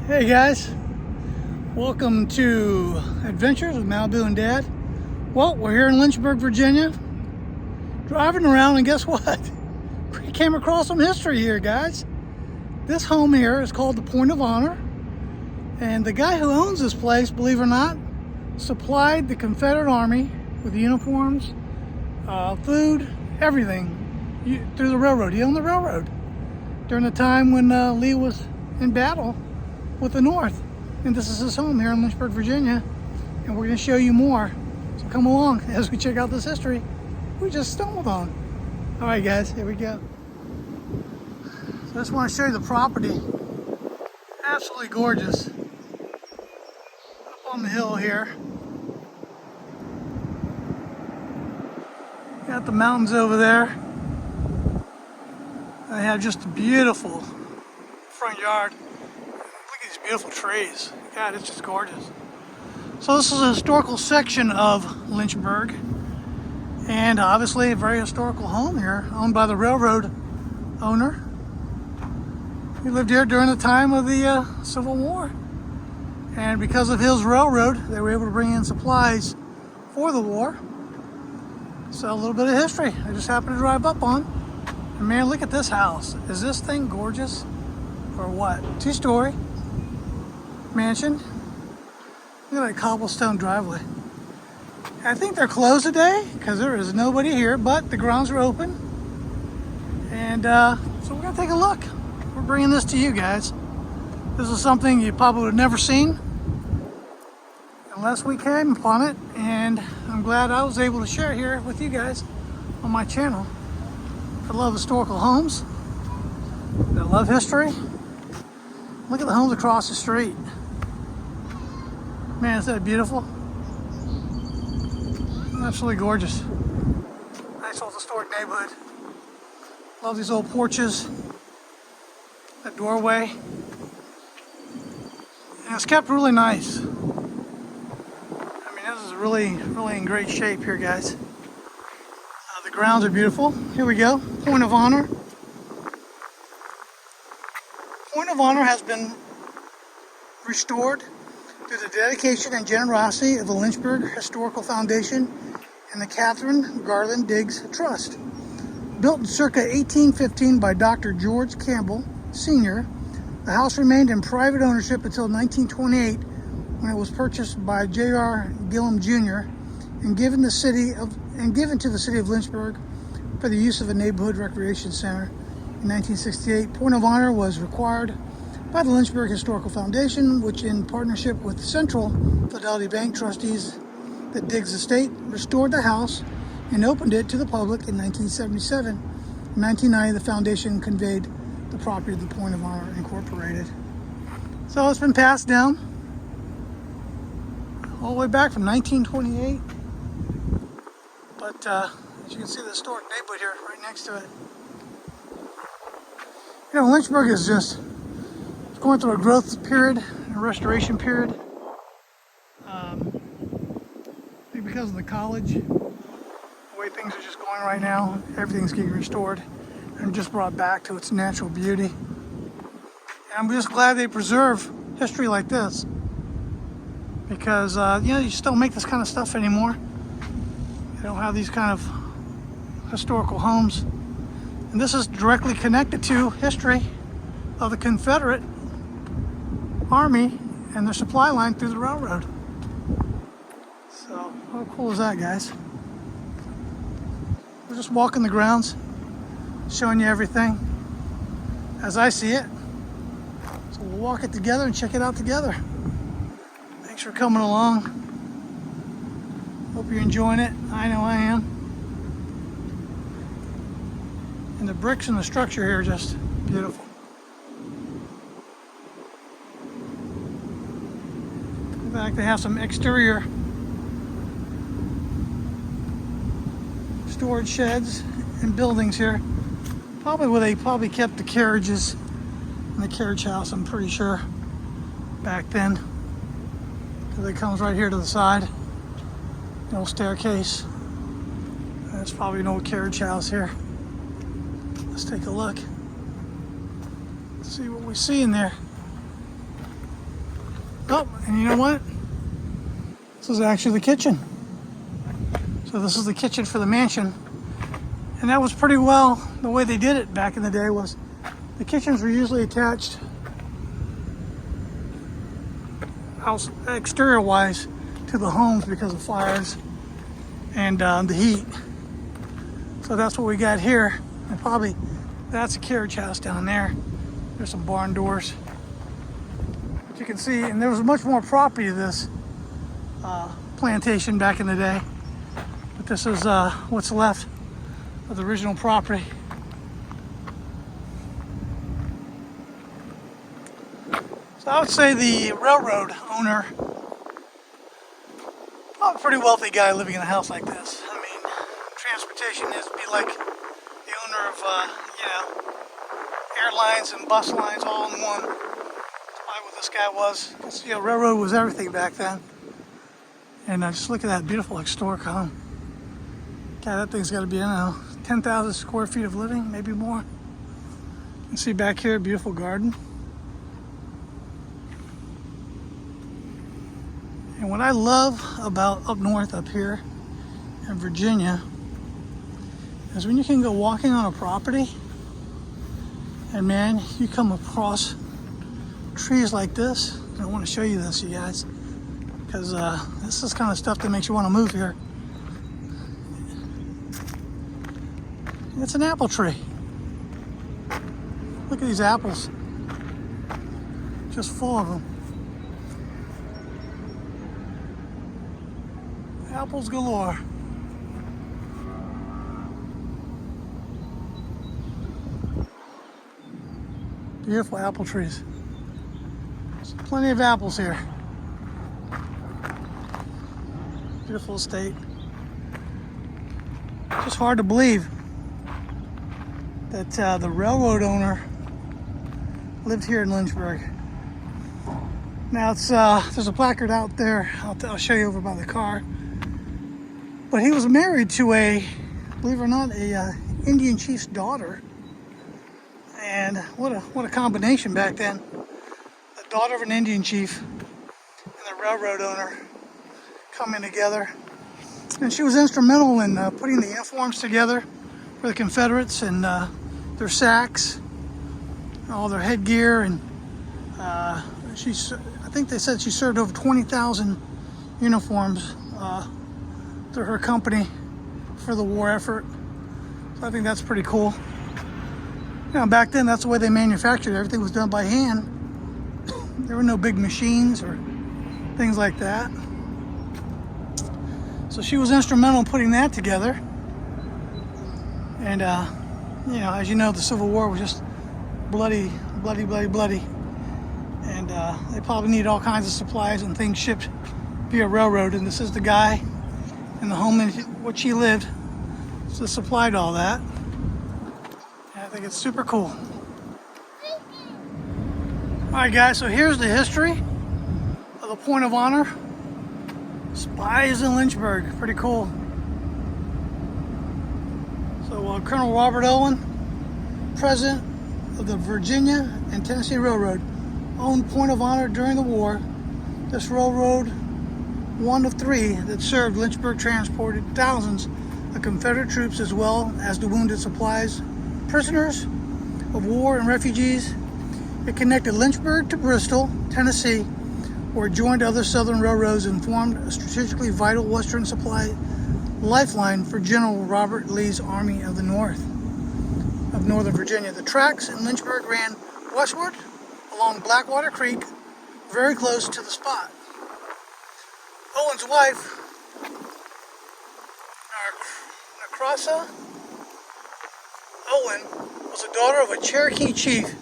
Hey guys, welcome to Adventures with Malibu and Dad. Well, we're here in Lynchburg, Virginia, driving around, and guess what? We came across some history here, guys. This home here is called the Point of Honor, and the guy who owns this place, believe it or not, supplied the Confederate Army with uniforms, food, everything through the railroad. He owned the railroad during the time when Lee was in battle with the North. And this is his home here in Lynchburg, Virginia, and we're going to show you more. So come along as we check out this history we just stumbled on. All right guys, here we go. So I just want to show you the property. Absolutely gorgeous. Up on the hill here. Got the mountains over there. I have just a beautiful front yard. Look at these beautiful trees. God, it's just gorgeous. So this is a historical section of Lynchburg, and obviously a very historical home here, owned by the railroad owner. He lived here during the time of the Civil War, and because of his railroad, they were able to bring in supplies for the war. So a little bit of history I just happened to drive up on. And man, look at this house. Is this thing gorgeous or what? 2-story mansion. Look at that cobblestone driveway. I think they're closed today because there is nobody here, but the grounds are open. And so we're gonna take a look. We're bringing this to you guys. This is something you probably would have never seen unless we came upon it, and I'm glad I was able to share it here with you guys on my channel. I love historical homes. I love history. Look at the homes across the street. Man, is that beautiful? Absolutely gorgeous. Nice old historic neighborhood. Love these old porches. That doorway. And it's kept really nice. I mean, this is really in great shape here, guys. The grounds are beautiful. Here we go. Point of Honor. Point of Honor has been restored through the dedication and generosity of the Lynchburg Historical Foundation and the Catherine Garland Diggs Trust. Built in circa 1815 by Dr. George Campbell, Sr., the house remained in private ownership until 1928, when it was purchased by J.R. Gillum Jr. and given to the city of Lynchburg for the use of a neighborhood recreation center. In 1968, Point of Honor was required by the Lynchburg Historical Foundation, which in partnership with Central Fidelity Bank trustees the Diggs estate, restored the house and opened it to the public in 1977. In 1990, the foundation conveyed the property to the Point of Honor Incorporated. So it's been passed down all the way back from 1928. But as you can see, the historic neighborhood here right next to it. You know, Lynchburg is just going through a growth period, a restoration period. Maybe because of the college, the way things are just going right now, everything's getting restored and just brought back to its natural beauty. And I'm just glad they preserve history like this, because you know, you just don't make this kind of stuff anymore. You don't have these kind of historical homes. And this is directly connected to history of the Confederate Army and their supply line through the railroad. So, how cool is that, guys? We're just walking the grounds, showing you everything as I see it. So we'll walk it together and check it out together. Thanks for coming along. Hope you're enjoying it. I know I am. And the bricks and the structure here are just beautiful. In fact, they have some exterior storage sheds and buildings here. Probably where they kept the carriages in the carriage house, I'm pretty sure, back then. Because it comes right here to the side. The old staircase. That's probably an old carriage house here. Let's take a look. See what we see in there. Oh, and you know what? This is actually the kitchen. So this is the kitchen for the mansion. And that was pretty well, the way they did it back in the day was the kitchens were usually attached house exterior wise to the homes because of fires and the heat. So that's what we got here. And probably that's a carriage house down there. There's some barn doors. But you can see, and there was much more property to this plantation back in the day. But this is what's left of the original property. So I would say the railroad owner, a pretty wealthy guy living in a house like this. I mean, transportation is be like the owner of, airlines and bus lines all in one. That's probably what this guy was. Because, railroad was everything back then. And just look at that beautiful historic home. God, that thing's got to be, 10,000 square feet of living, maybe more. You can see back here, beautiful garden. And what I love about up north up here in Virginia is when you can go walking on a property and man, you come across trees like this. And I want to show you this, you guys, because this is kind of stuff that makes you want to move here. It's an apple tree. Look at these apples. Just full of them. Apples galore. Beautiful apple trees. There's plenty of apples here. Beautiful estate. Just hard to believe that the railroad owner lived here in Lynchburg. Now it's there's a placard out there. I'll show you over by the car. But he was married to a, believe it or not, a Indian chief's daughter. And what a combination back then. The daughter of an Indian chief and the railroad owner coming together. And she was instrumental in putting the uniforms together for the Confederates and their sacks, all their headgear, and I think they said she served over 20,000 uniforms through her company for the war effort. So I think that's pretty cool. Back then that's the way they manufactured. Everything was done by hand. There were no big machines or things like that. So she was instrumental in putting that together. And as you know, the Civil War was just bloody. And they probably needed all kinds of supplies and things shipped via railroad. And this is the guy in the home in which he lived, so supplied all that. And I think it's super cool. Alright guys, so here's the history of the Point of Honor. Spies in Lynchburg, pretty cool. So Colonel Robert Owen, president of the Virginia and Tennessee Railroad, owned Point of Honor during the war. This railroad, one of three that served Lynchburg, transported thousands of Confederate troops as well as the wounded, supplies, prisoners of war and refugees. It connected Lynchburg to Bristol, Tennessee, where it joined other southern railroads and formed a strategically vital western supply lifeline for General Robert Lee's Army of the North of Northern Virginia. The tracks in Lynchburg ran westward along Blackwater Creek, very close to the spot. Owen's wife, Necrasa Owen, was the daughter of a Cherokee chief.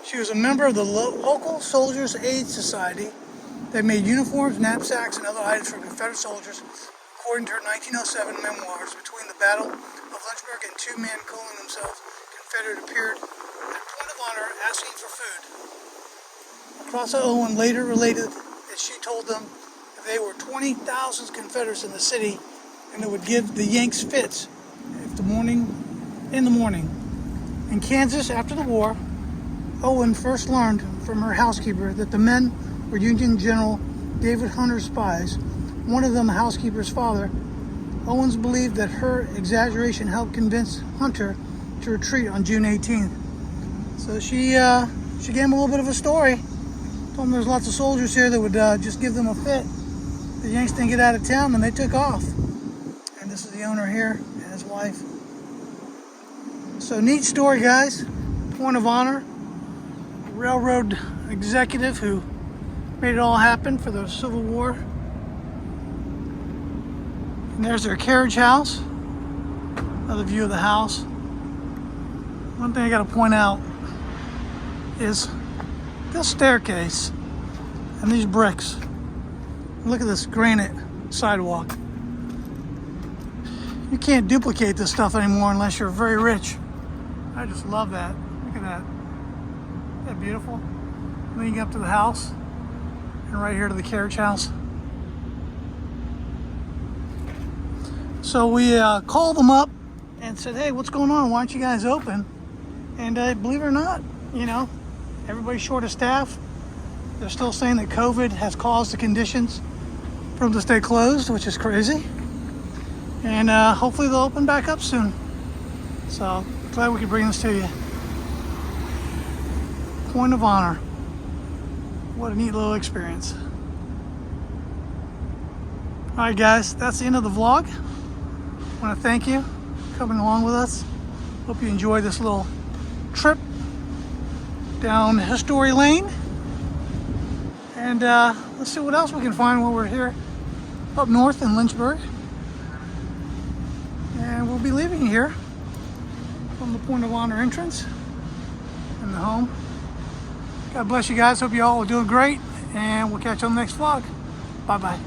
She was a member of the local Soldiers' Aid Society that made uniforms, knapsacks, and other items for Confederate soldiers, according to her 1907 memoirs. Between the Battle of Lynchburg and two men calling themselves Confederate appeared at Point of Honor asking for food. Necrasa Owen later related that she told them that there were 20,000 Confederates in the city and it would give the Yanks fits in the morning. In Kansas, after the war, Owen first learned from her housekeeper that the men were Union General David Hunter's spies, one of them a housekeeper's father. Owens believed that her exaggeration helped convince Hunter to retreat on June 18th. So she gave him a little bit of a story. Told him there's lots of soldiers here that would just give them a fit. The Yanks didn't get out of town and they took off. And this is the owner here and his wife. So neat story, guys. Point of honor. Railroad executive who made it all happen for the Civil War. And there's their carriage house. Another view of the house. One thing I got to point out is this staircase and these bricks. Look at this granite sidewalk. You can't duplicate this stuff anymore unless you're very rich. I just love that. Look at that. Isn't that beautiful? Leading up to the house and right here to the carriage house. So we called them up and said, hey, what's going on? Why aren't you guys open? And believe it or not, you know, everybody's short of staff. They're still saying that COVID has caused the conditions for them to stay closed, which is crazy. And hopefully they'll open back up soon. So glad we could bring this to you. Point of honor. What a neat little experience. All right, guys, that's the end of the vlog. I want to thank you for coming along with us. Hope you enjoyed this little trip down History Lane. And let's see what else we can find while we're here up north in Lynchburg. And we'll be leaving here from the Point of Honor entrance in the home. God bless you guys. Hope you all are doing great. And we'll catch you on the next vlog. Bye-bye.